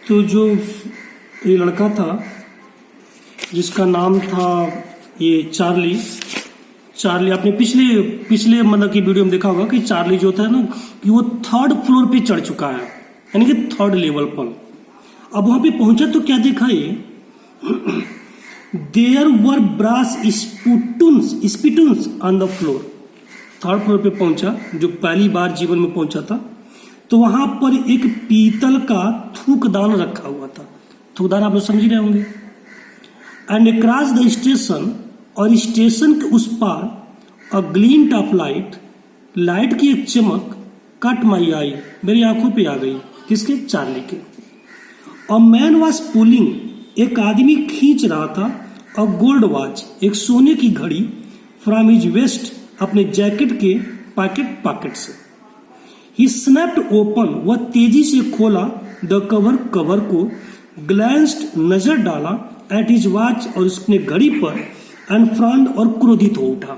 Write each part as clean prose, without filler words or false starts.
तो जो ये लड़का था जिसका नाम था ये चार्ली आपने पिछले मतलब की वीडियो में देखा होगा कि चार्ली जो था ना कि वो 3rd फ्लोर पे चढ़ चुका है, यानी कि 3rd लेवल पर। अब वहां पे पहुंचा तो क्या देखा ये there were brass spittoons on the floor. 3rd floor पे पहुंचा, जो पहली बार जीवन में पहुंचा था, तो वहां पर एक पीतल का थूकदान रखा हुआ था। थूकदान आप लोग समझ रहे होंगे। एंड अक्रॉस द स्टेशन, और स्टेशन के उस पार अ ग्लिंट ऑफ लाइट की एक चमक कट माई आई, मेरी आंखों पे आ गई। किसके? चार्ली के। अ मैन वॉज पुलिंग, एक आदमी खींच रहा था अ गोल्ड वॉच, एक सोने की घड़ी, फ्रॉम हिज वेस्ट, अपने जैकेट के पॉकेट से। ही स्नैप्ड ओपन, वह तेजी से खोला द कवर को, ग्लैंस्ड, नजर डाला एट हिज वॉच, और उसने घड़ी पर, एंड फ्रॉन्ड, और क्रोधित हो उठा।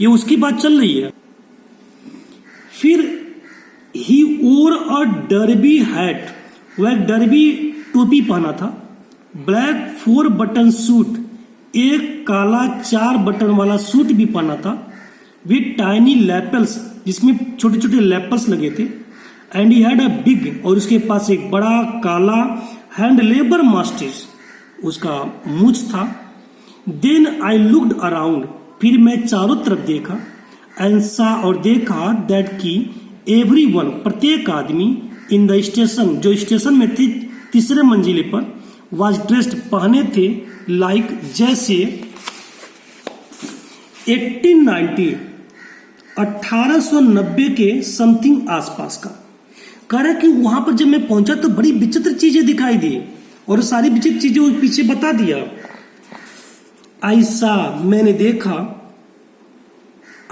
ये उसकी बात चल रही है। फिर ही ओर अ डर्बी हैट, वह डर्बी टोपी पहना था। ब्लैक 4 बटन सूट, एक काला 4 बटन वाला सूट भी पहना था, विथ टाइनी लैपल्स, जिसमें छोटे छोटे लैपल्स लगे थे। And he had a big, और उसके पास एक बड़ा काला हैंड लेबर मास्टिस, उसका मूछ था। देन आई लुक्ड अराउंड, फिर मैं चारों तरफ देखा, एंड सा, और देखा दैट की एवरीवन, प्रत्येक आदमी, इन द स्टेशन, जो स्टेशन में थे 3रे मंजिले पर, वाज ड्रेस्ड, पहने थे, लाइक, जैसे 1890 के समथिंग आसपास का। कह रहा कि वहां पर जब मैं पहुंचा तो बड़ी विचित्र चीजें दिखाई दी, और सारी विचित्र चीजें वो पीछे बता दिया। आई सा, मैंने देखा,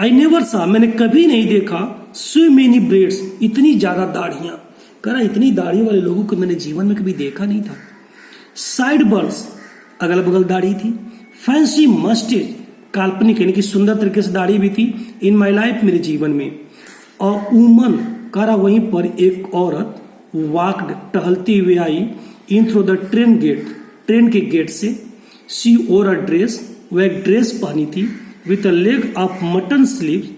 आई नेवर सा, मैंने कभी नहीं देखा, सो मेनी ब्रेड्स, इतनी ज्यादा दाढ़ियां। कह रहा इतनी दाढ़ी वाले लोगों को मैंने जीवन में कभी देखा नहीं था। साइड बर्ड्स, अगल बगल दाढ़ी थी। फैंसी मस्टेज, काल्पनिक यानी कि सुंदर तरीके से दाढ़ी भी थी। इन माई लाइफ, मेरे जीवन में। और वुमन, कह रहा वहीं पर एक औरत, वॉक्ड, टहलती हुए आई, in through the train gate, train के गेट से। शी ओर अ ड्रेस, वह एक ड्रेस पहनी थी, with a leg of mutton sleeve.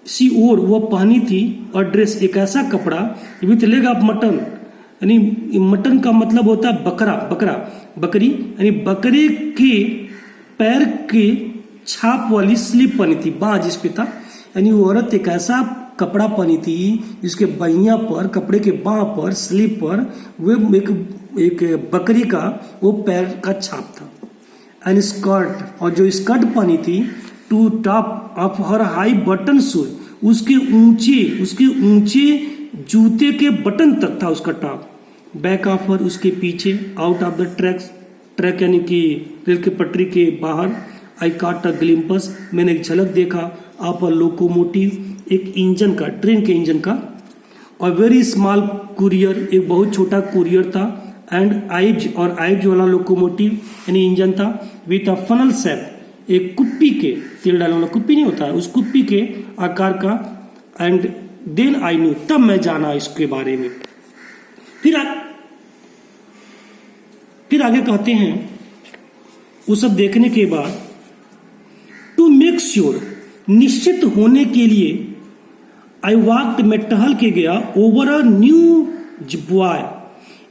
She wore, वह पहनी थी, और ड्रेस, एक ऐसा कपड़ा, विथ लेग ऑफ मटन, यानी मटन का मतलब होता है बकरी, यानी बकरे के पैर के छाप वाली स्लीप पहनी थी, बाँ जिस पे था। यानी वो औरत एक ऐसा कपड़ा पहनी थी जिसके बहिया पर, कपड़े के बाँ पर, स्लीप पर, वो एक बकरी का वो पैर का छाप था। एंड स्कर्ट, और जो स्कर्ट पहनी थी, to top off her high button shoes, उसके ऊंचे जूते के बटन तक था उसका टॉप। बैक ऑफ हर, उसके पीछे, आउट ऑफ द ट्रैक यानी कि रेल की पटरी के बाहर। आई कॉट अ ग्लिम्पस, मैंने एक झलक देखा, ऑफ अ लोकोमोटिव, एक इंजन का, ट्रेन के इंजन का। और वेरी स्मॉल कुरियर, एक बहुत छोटा कुरियर था। एंड आइब्ज, और आइब्ज वाला लोकोमोटिव यानी इंजन था, विथ अ फनल शेप, एक कुप्पी के, तेल डालने वाला कुप्पी नहीं होता है, उस कुप्पी के आकार का। एंड देन आई न्यू, तब मैं जाना इसके बारे में। फिर आगे कहते हैं, वो सब देखने के बाद, टू मेक श्योर, निश्चित होने के लिए, आई वॉक्ड, मैं टहल के गया, ओवर अ न्यूज बॉय,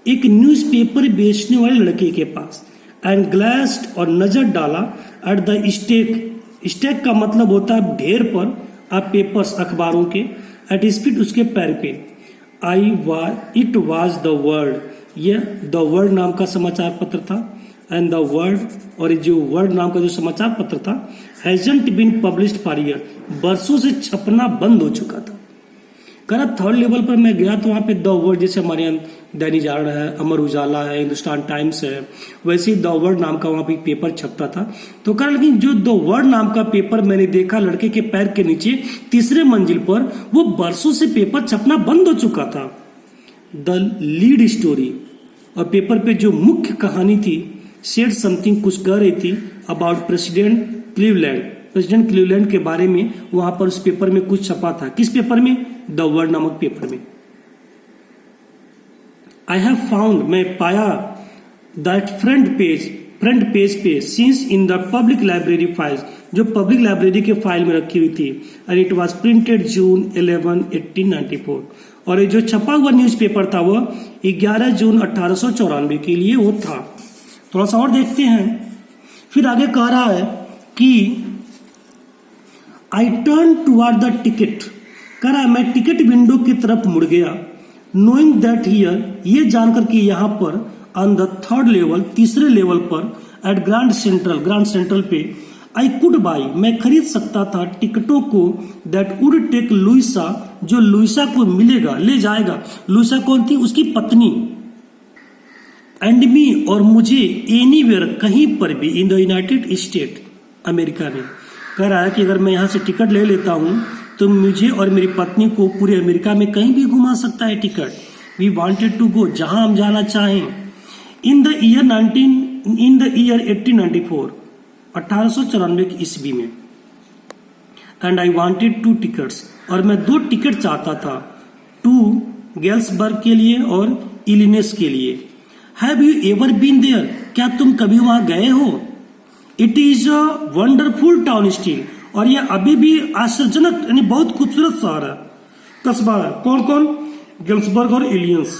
एक न्यूज़पेपर बेचने वाले लड़के के पास। एंड ग्लास्ड, और नजर डाला, एट द स्टेक का मतलब होता है ढेर पर, आप पेपर्स, अखबारों के, एट स्पीड, उसके पैर पे। इट वॉज द वर्ल्ड, यह द वर्ल्ड नाम का समाचार पत्र था। एंड द वर्ल्ड, और जो वर्ल्ड नाम का जो समाचार पत्र था, hasn't been published for year, वर्षों से छपना बंद हो चुका था। करा 3rd लेवल पर मैं गया तो वहां पे द वर्ल्ड, जैसे हमारे यहाँ दैनिक जागरण है, अमर उजाला है, हिंदुस्तान टाइम्स है, वैसे ही द वर्ल्ड नाम का वहां पे पेपर छपता था। तो कहा, लेकिन जो द वर्ल्ड नाम का पेपर मैंने देखा लड़के के पैर के नीचे 3रे मंजिल पर, वो वर्षों से पेपर छपना बंद हो चुका था। द लीड स्टोरी, और पेपर पे जो मुख्य कहानी थी, सेड समथिंग, कुछ कह रही थी, अबाउट प्रेसिडेंट क्लीवलैंड के बारे में। वहां पर उस पेपर में कुछ छपा था। किस पेपर में? द वर्ल्ड नामक पेपर में। आई हैव फाउंड, मैं पाया, दैट फ्रंट पेज पे scenes in the public library files, जो पब्लिक लाइब्रेरी के फाइल में रखी हुई थी, एंड इट वाज प्रिंटेड जून 11, 1894, और ये जो छपा हुआ न्यूज़पेपर था वो 11 जून 1894 के लिए वो था। थोड़ा सा और देखते हैं। फिर आगे कह रहा है कि I turn toward the ticket, कह रहा है मैं टिकट विंडो की तरफ मुड़ गया, नोइंग दैट हियर, ये जानकर कि यहाँ पर ऑन द थर्ड लेवल, तीसरे लेवल पर, एट ग्रैंड सेंट्रल पे, आई कुड बाई, मैं खरीद सकता था टिकटों को, दैट वुड टेक लुइसा, जो लुइसा को मिलेगा, ले जाएगा। लुइसा कौन थी? उसकी पत्नी। एंड मी, और मुझे, एनीवेयर, कहीं पर भी, in the United state, America में। कह रहा है कि अगर मैं यहाँ से टिकट ले लेता हूँ तो मुझे और मेरी पत्नी को पूरे अमेरिका में कहीं भी घुमा सकता है ticket. We wanted to go, जहां हम जाना चाहें। इन द ईयर 1894, 1894 की ईस्वी में। एंड आई वांटेड 2 टिकट्स, और मैं 2 टिकट चाहता था, 2 गेल्सबर्ग के लिए और इलिनॉइस के लिए। Have you ever been there, क्या तुम कभी वहां गए हो? It is a wonderful town still, और यह अभी भी आश्चर्यजनक यानी बहुत खूबसूरत शहर है, कस्बा है। कौन कौन? गेल्सबर्ग और Illinois,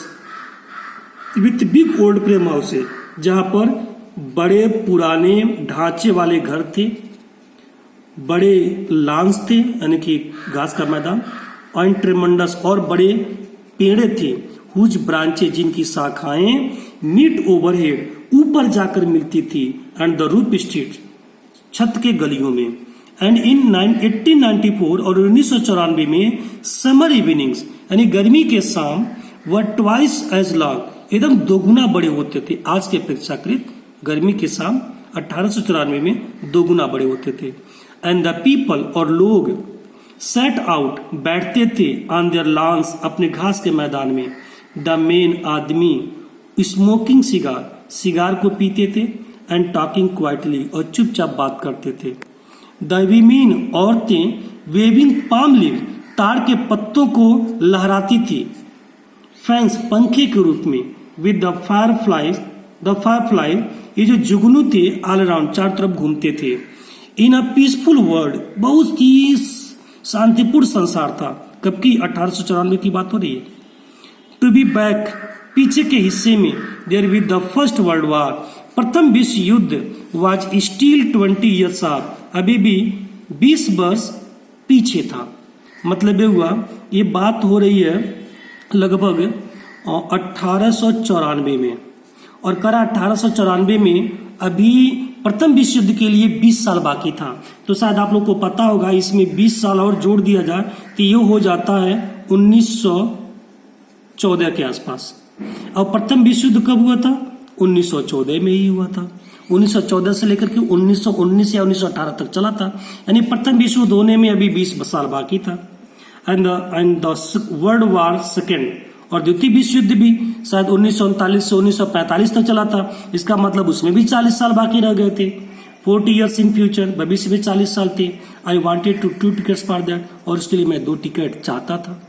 with big old frame house है, जहां पर बड़े पुराने ढांचे वाले घर थे, बड़े लॉन्स थे यानी कि घास का मैदान, और ट्रेमंडस, और बड़े पेड़े थे, हुज ब्रांचे, जिनकी शाखाएं मीट ओवरहेड, ऊपर जाकर मिलती थी, एंड द रूफ स्ट्रीट, छत के गलियों में। एंड इन 1894 और 1994 में समर इवनिंग्स यानी गर्मी के शाम वर ट्वाइस एज लॉन्ग, एकदम दोगुना बड़े होते थे आज के अपेक्षाकृत। गर्मी के शाम 1894 में दोगुना बड़े होते थे। एंड द पीपल, और लोग, सेट आउट, बैठते थे, ऑन देयर लॉन्स, अपने घास के मैदान में। द मेन, आदमी, स्मोकिंग सिगार को पीते थे, एंड टॉकिंग क्वाइटली, और चुपचाप बात करते थे। द वीमेन, औरतें, वेविंग पाम लीव, ताड़ के पत्तों को लहराती थी, फैंस, पंखे के रूप में, विद द फायरफ्लाई, ये जो जुगनू थे, ऑल अराउंड, चारों तरफ घूमते थे। इन अ पीसफुल वर्ल्ड, बहुत ही शांतिपूर्ण संसार था। कब की? 1894 की बात हो रही है। टू बी बैक, पीछे के हिस्से में, there with the First World War, प्रथम विश्व युद्ध, वाज स्टिल 20 ईयर्स ऑफ, अभी भी 20 वर्ष पीछे था। मतलब ये हुआ, ये बात हो रही है लगभग 1894 में, और करा 1894 में अभी प्रथम विश्व युद्ध के लिए 20 साल बाकी था। तो शायद आप लोग को पता होगा, इसमें 20 साल और जोड़ दिया जाए तो ये हो जाता है 1914 के आसपास। और प्रथम विश्व युद्ध कब हुआ था? 1914 में ही हुआ था। 1914 से लेकर के 1919 या 1918 तक चला था, यानी प्रथम विश्व युद्ध होने में अभी 20 साल बाकी था। And the world war second, और द्वितीय विश्व युद्ध भी शायद 1939 से 1945 तक चला था। इसका मतलब उसमें भी 40 साल बाकी रह गए थे। 40 ईयर्स इन फ्यूचर, भविष्य में 40 साल थे। I wanted to 2 tickets for that, और उसके लिए मैं 2 टिकट चाहता था।